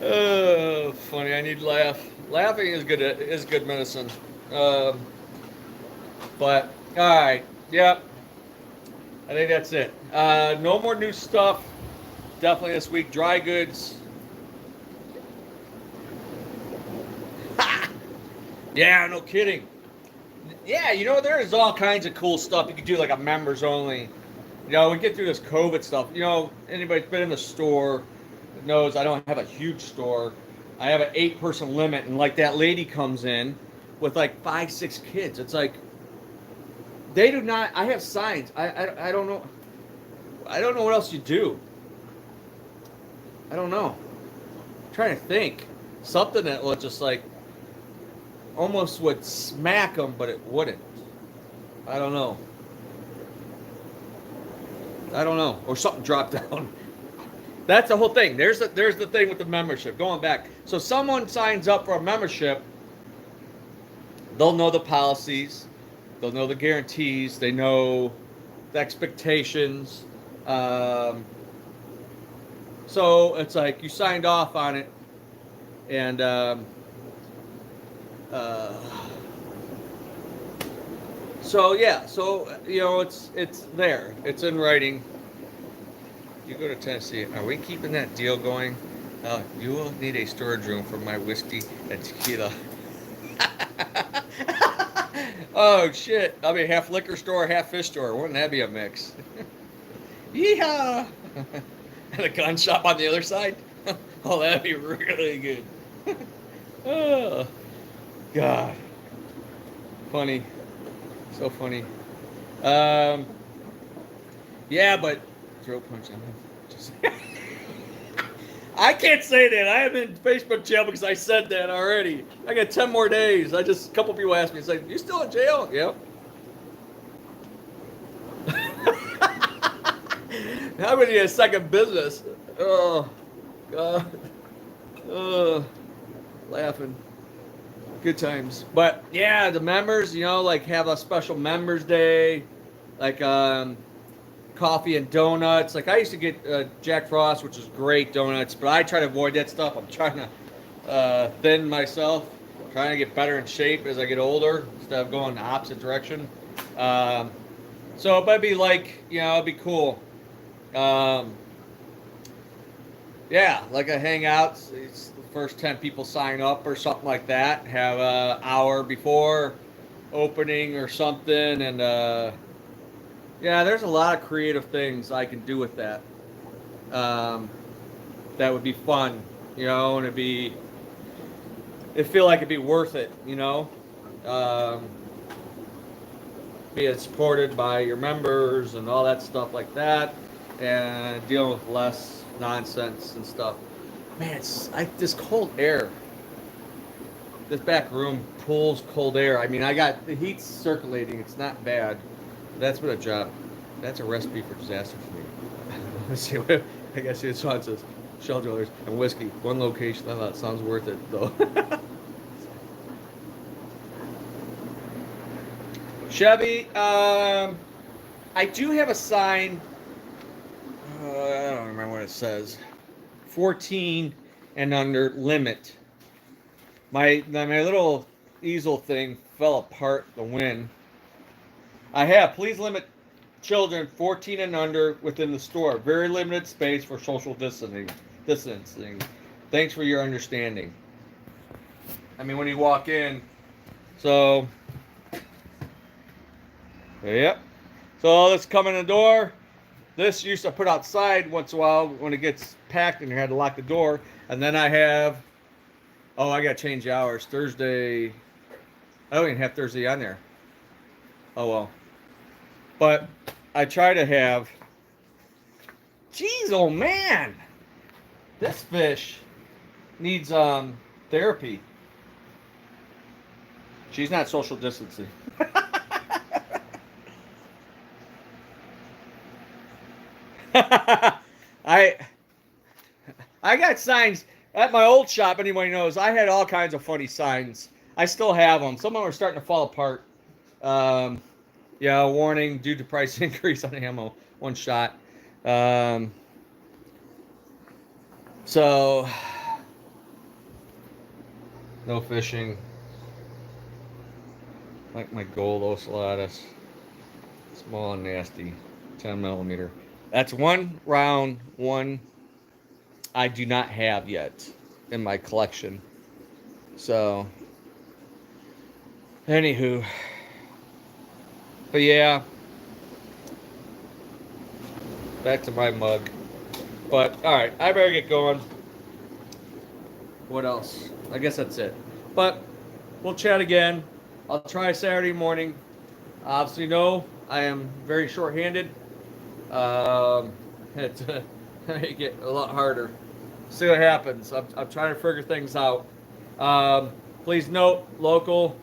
Oh, funny. I need to laugh. Laughing is good. Is good medicine. But all right, yep. I think that's it. No more new stuff. Definitely this week. Dry goods. Yeah, no kidding. Yeah, there's all kinds of cool stuff you could do, like a members only. We get through this COVID stuff. Anybody that's been in the store knows I don't have a huge store. I have an 8-person limit, and like that lady comes in with like 5, 6 kids. It's like they do not. I have signs. I don't know. I don't know what else you do. I don't know. I'm trying to think something that was just like almost would smack them, but it wouldn't. I don't know. Or something dropped down. That's the whole thing. There's the thing with the membership. Going back. So someone signs up for a membership, they'll know the policies, they'll know the guarantees, they know the expectations. So it's like you signed off on it, and so yeah, it's there, it's in writing. You go to Tennessee. Are we keeping that deal going? You will need a storage room for my whiskey and tequila. Oh shit! I'll be half liquor store, half fish store. Wouldn't that be a mix? Yeehaw! And a gun shop on the other side. Oh, that'd be really good. Oh, God. Funny. So funny. Yeah, but throat punch. Just I can't say that. I am in Facebook jail because I said that already. I got 10 more days. A couple people asked me, it's like, you still in jail? Yep. How many a second business? Oh, God. Laughing. Good times. But yeah, the members, like have a special members day, like coffee and donuts. Like I used to get Jack Frost, which is great donuts, but I try to avoid that stuff. I'm trying to thin myself, trying to get better in shape as I get older instead of going the opposite direction. So it might be like, it'd be cool. Yeah, like a hangout. It's the first 10 people sign up or something like that. Have an hour before opening or something, and yeah, there's a lot of creative things I can do with that. That would be fun, and it'd feel like it'd be worth it, being supported by your members and all that stuff like that, and dealing with less nonsense and stuff. Man, this cold air. This back room pulls cold air. I mean, I got the heat circulating. It's not bad. That's been a job. That's a recipe for disaster for me. Let's see. I guess it's on says shell drillers and whiskey. One location. I thought it sounds worth it though. Chevy. I do have a sign. I don't remember what it says. 14 and under limit. My little easel thing fell apart the wind. Please limit children 14 and under within the store. Very limited space for social distancing. Thanks for your understanding. I mean, when you walk in, so yep. So let's come in the door. This used to put outside once in a while when it gets packed and you had to lock the door. And then I got to change hours. Thursday, I don't even have Thursday on there. Oh, well. But I try to have, geez, oh man. This fish needs therapy. She's not social distancing. I got signs. At my old shop, anybody knows, I had all kinds of funny signs. I still have them. Some of them are starting to fall apart. Um, yeah, warning due to price increase on ammo. One shot. Um, so, no fishing. Like my gold ocellatus. Small and nasty. 10 millimeter. That's one round, one I do not have yet in my collection. So, anywho. But yeah, back to my mug. But, alright, I better get going. What else? I guess that's it. But, we'll chat again. I'll try Saturday morning. Obviously, no, I am very short-handed. It may get a lot harder. See what happens. I'm trying to figure things out. Please note, local,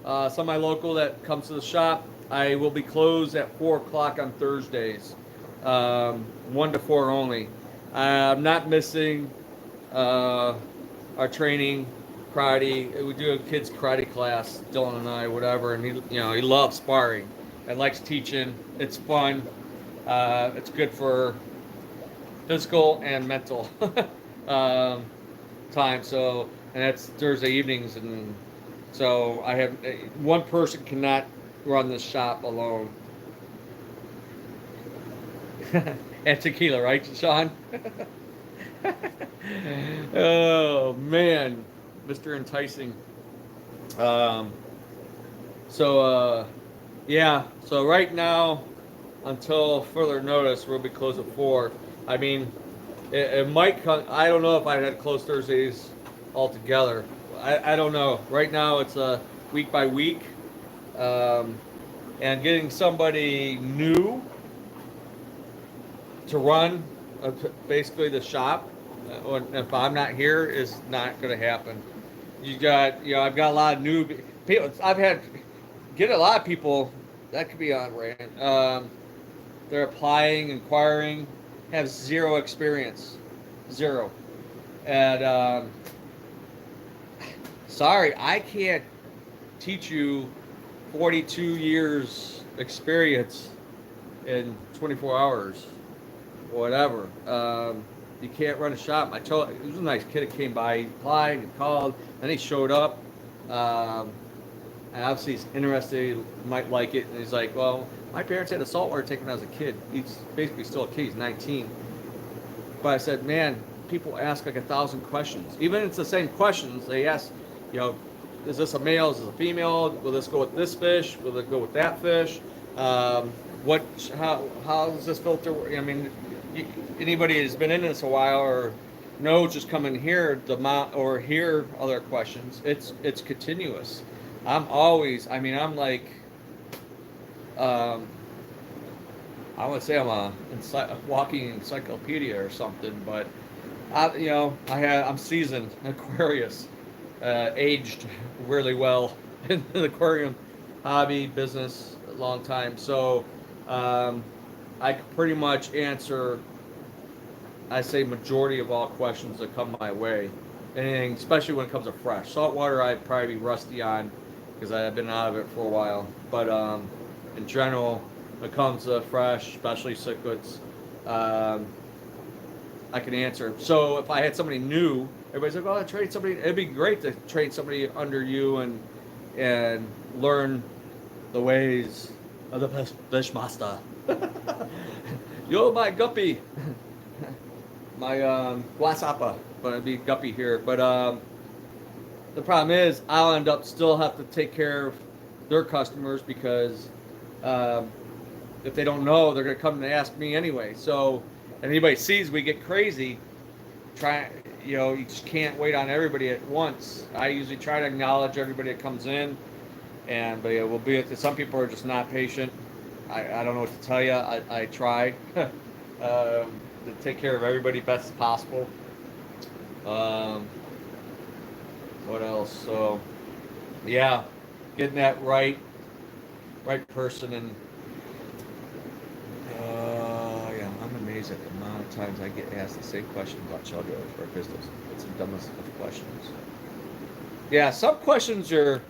semi-local that comes to the shop, I will be closed at 4 o'clock on Thursdays. 1 to 4 only. I'm not missing our training, karate. We do a kids karate class, Dylan and I, whatever, and he loves sparring and likes teaching. It's fun. It's good for physical and mental um, time. So, and that's Thursday evenings, and so I have one person cannot run this shop alone. And tequila, right, Sean? Oh man, Mr. Enticing. Um, yeah. So right now, until further notice, we'll be closed at 4. I mean, it might come. I don't know if I had closed Thursdays altogether. I don't know. Right now, it's week by week, um, and getting somebody new to run basically the shop if I'm not here is not going to happen. I've got a lot of new people. Get a lot of people that could be on Rant. They're applying, inquiring, have zero experience, zero. And sorry, I can't teach you 42 years experience in 24 hours, whatever. You can't run a shop. I told it was a nice kid that came by, he applied, he called, then he showed up. And obviously he's interested, he might like it, and he's like, well, my parents had a saltwater tank when I was a kid. He's basically still a kid, he's 19. But I said, man, people ask like 1,000 questions. Even if it's the same questions, they ask, is this a male, is this a female? Will this go with this fish? Will it go with that fish? How does this filter work? I mean, anybody who's been in this a while or knows just come in here or hear other questions. It's continuous. I'm like, I would say I'm a walking encyclopedia or something, but I'm seasoned Aquarius, aged really well in the aquarium hobby business a long time. So I can pretty much answer, I say, majority of all questions that come my way. Anything, especially when it comes to fresh saltwater, I'd probably be rusty on because I've been out of it for a while. But in general, when it comes to fresh, especially cichlids, I can answer. So if I had somebody new, everybody's like, "Oh, train somebody." It'd be great to train somebody under you and learn the ways of the fish master. Yo, my guppy, my guasapa, but it'd be guppy here. But the problem is, I'll end up still have to take care of their customers because if they don't know, they're gonna come and ask me anyway. So, and anybody sees we get crazy, you just can't wait on everybody at once. I usually try to acknowledge everybody that comes in, but yeah, some people are just not patient. I don't know what to tell you. I try to take care of everybody best as possible. What else? So, yeah, getting that right person, and yeah, I'm amazing. amazed at the amount of times I get asked the same question about chug or pistols. It's the dumbest of questions. Yeah, some questions are,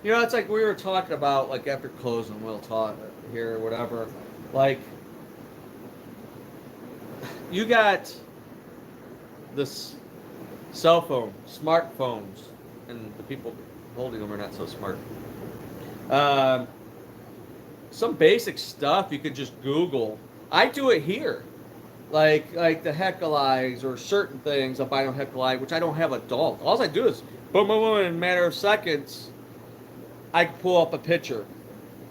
it's like we were talking about, like after closing, we'll talk here or whatever. Like, you got this cell phone, smartphones, and the people holding them are not so smart. Um, some basic stuff you could just Google. I do it here, like the heckleize or certain things, albino heckelite, which I don't have adult. All I do is boom, boom, boom, in a matter of seconds, I can pull up a picture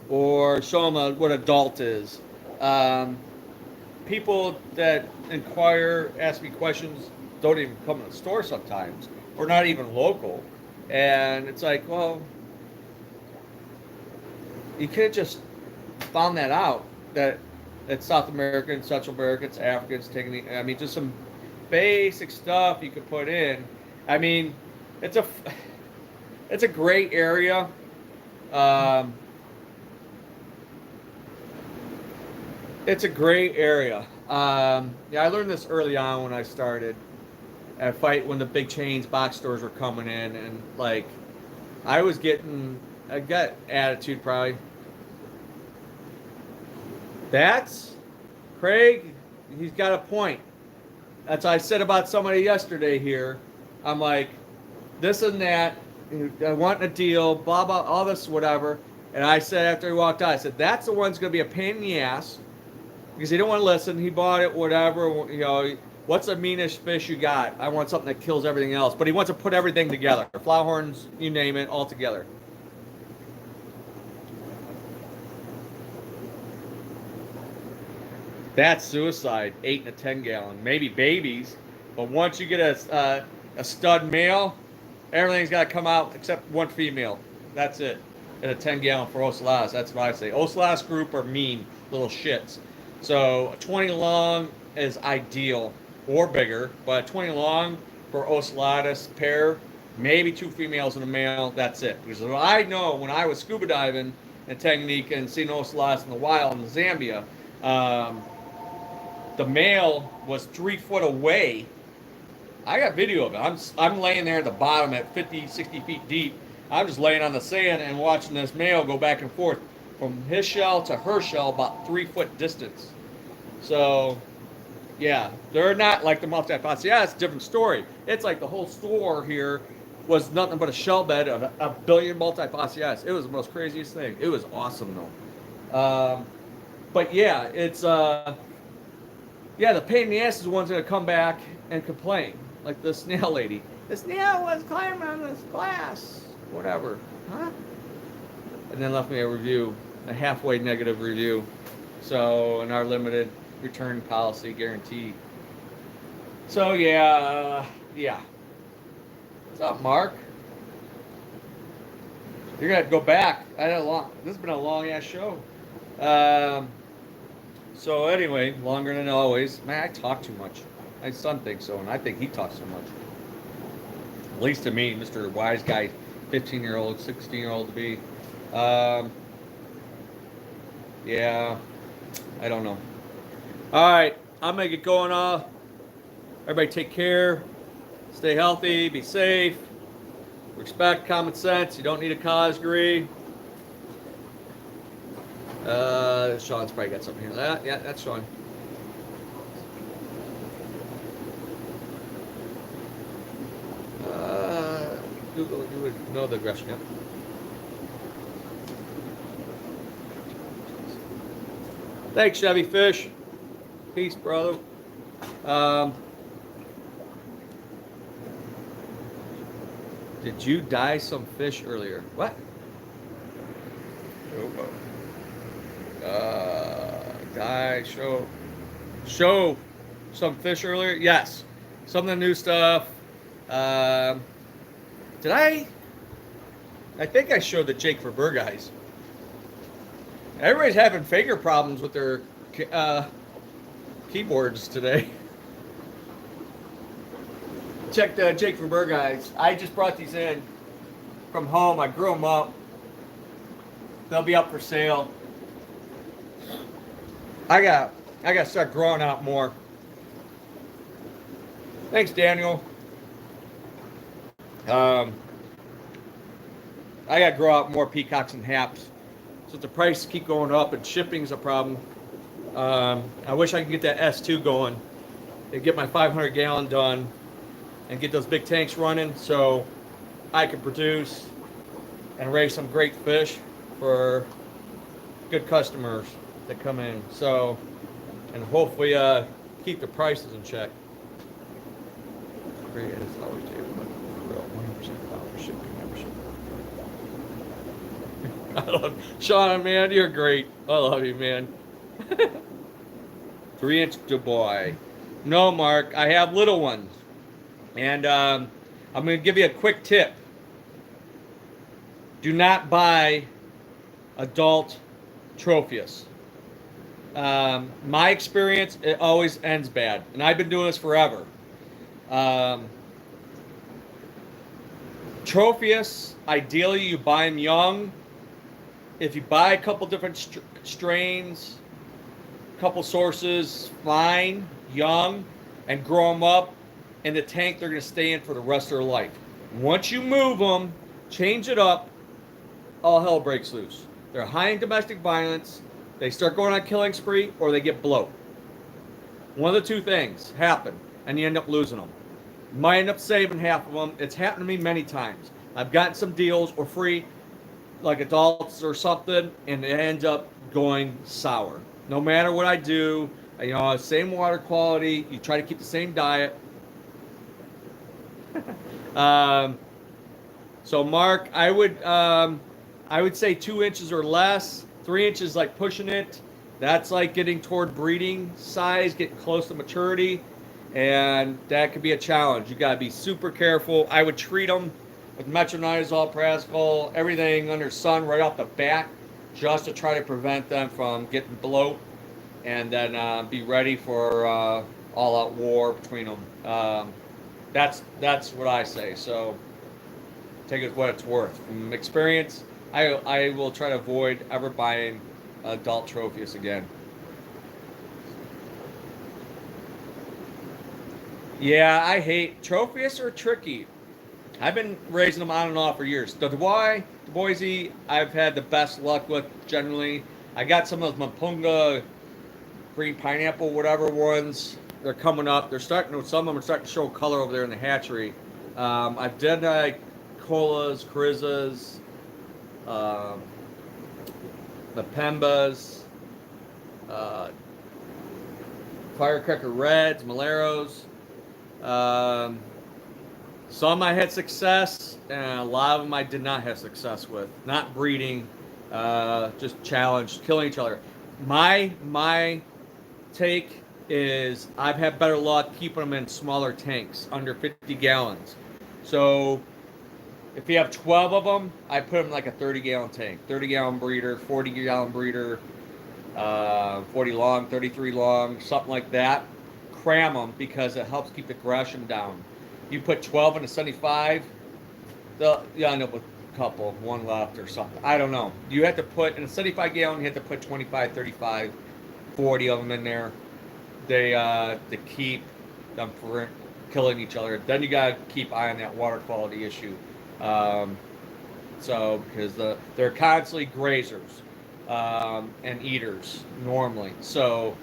or show them what adult is. Um, People that inquire, ask me questions, don't even come to the store sometimes, or not even local. And it's like, well, you could have just found that out, that it's South American, Central Americans, Africans taking I mean, just some basic stuff you could put in. I mean, it's a it's a great area. Um, it's a great area. Yeah, I learned this early on when I started at fight when the big chains, box stores were coming in, and like I got attitude probably. That's Craig. He's got a point. That's what I said about somebody yesterday here. I'm like, this and that. I want a deal, blah blah, all this whatever. And I said after he walked out, I said that's the one's going to be a pain in the ass because he didn't want to listen. He bought it, whatever. What's the meanest fish you got? I want something that kills everything else. But he wants to put everything together. Flower horns, you name it, all together. That's suicide. 8 and a 10-gallon, maybe babies, but once you get a stud male, everything's got to come out except one female. That's it. And a 10-gallon for Ocellatus. That's what I say. Ocellatus group are mean little shits. So a 20 long is ideal or bigger, but a 20 long for Ocellatus pair, maybe 2 females and a male. That's it. Because I know when I was scuba diving in Tanganyika and seeing Ocellatus in the wild in Zambia. The male was 3 foot away. I got video of it. I'm laying there at the bottom at 50, 60 feet deep. I'm just laying on the sand and watching this male go back and forth from his shell to her shell, about 3 foot distance. So, yeah, they're not like the multi-pots. Yeah, it's a different story. It's like the whole store here was nothing but a shell bed of a billion multi-pots. It was the most craziest thing. It was awesome though. But yeah, it's yeah, the pain in the ass is the ones that come back and complain. Like the snail lady. The snail was climbing on this glass. Whatever. Huh? And then left me a review. A halfway negative review. So, in our limited return policy guarantee. So, yeah. Yeah. What's up, Mark? You're going to have to go back. This has been a long-ass show. So anyway, longer than always. Man, I talk too much. My son thinks so, and I think he talks too much. At least to me, Mr. Wise Guy, 15-year-old, 16-year-old to be. Yeah, I don't know. All right, I'm going to get going off. Everybody take care. Stay healthy. Be safe. Respect common sense. You don't need a college degree. Sean's probably got something here. Yeah, that's Sean. Google, you would know the aggression, yeah. Thanks, Chevy Fish. Peace, brother. Did you dye some fish earlier? What? Show some fish earlier. Yes, some of the new stuff. Did I think I showed the Jake Verber guys. Everybody's having finger problems with their keyboards today. Check the Jake Verber guys. I just brought these in from home. I grew them up. They'll be up for sale. I got to start growing out more. Thanks, Daniel. I got to grow out more peacocks and haps. So the prices keep going up and shipping's a problem. I wish I could get that S2 going and get my 500 gallon done and get those big tanks running so I can produce and raise some great fish for good customers that come in. So, and hopefully keep the prices in check. Free as always do, but 100% dollar shipping membership. I love Sean, man, you're great. I love you, man. 3-inch Dubois. No, Mark, I have little ones. And I'm going to give you a quick tip. Do not buy adult Tropheus. My experience, it always ends bad. And I've been doing this forever. Tropheus, ideally you buy them young. If you buy a couple different strains, couple sources, fine, young, and grow them up in the tank they're going to stay in for the rest of their life. Once you move them, change it up, all hell breaks loose. They're high in domestic violence, they start going on a killing spree, or they get bloat. One of the two things happen, and you end up losing them. You might end up saving half of them. It's happened to me many times. I've gotten some deals or free, like adults or something, and it ends up going sour. No matter what I do, same water quality, you try to keep the same diet. So Mark, I would say 2 inches or less. 3 inches like pushing it. That's like getting toward breeding size, getting close to maturity, and that could be a challenge. You gotta be super careful. I would treat them with metronidazole, prascol, everything under sun right off the bat, just to try to prevent them from getting bloat, and then be ready for all-out war between them. That's what I say. So take it what it's worth. From experience, I will try to avoid ever buying adult Tropheus again. Yeah, I hate Tropheus are tricky. I've been raising them on and off for years. The Boise, I've had the best luck with generally. I got some of those Mapunga green pineapple, whatever ones. They're coming up. Some of them are starting to show color over there in the hatchery. I've done colas, Carizzas, Mapembas, Firecracker Reds, Maleros. Some I had success, and a lot of them I did not have success with. Not breeding, just challenged, killing each other. My take is I've had better luck keeping them in smaller tanks, under 50 gallons. So if you have 12 of them, I put them in like a 30-gallon tank. 30-gallon breeder, 40-gallon breeder, 40 long, 33 long, something like that. Cram them because it helps keep the aggression down. You put 12 in a 75, you end up with a couple, one left or something. I don't know. You have to put, in a 75-gallon, you have to put 25, 35, 40 of them in there. They to keep them from killing each other. Then you got to keep eye on that water quality issue. Because they're constantly grazers and eaters normally. So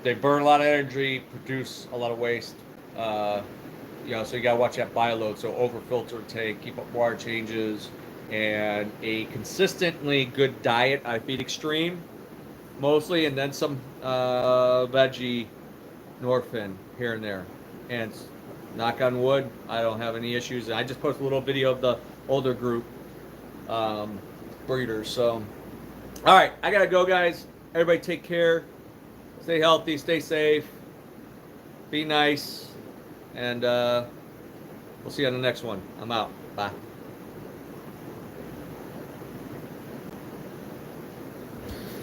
they burn a lot of energy, produce a lot of waste. So you gotta watch that bioload. So overfilter tank, keep up water changes, and a consistently good diet. I feed extreme mostly, and then some veggie Norfin here and there. And knock on wood, I don't have any issues. I just posted a little video of the older group breeders. So, all right, I gotta go, guys. Everybody, take care. Stay healthy. Stay safe. Be nice. And we'll see you on the next one. I'm out. Bye.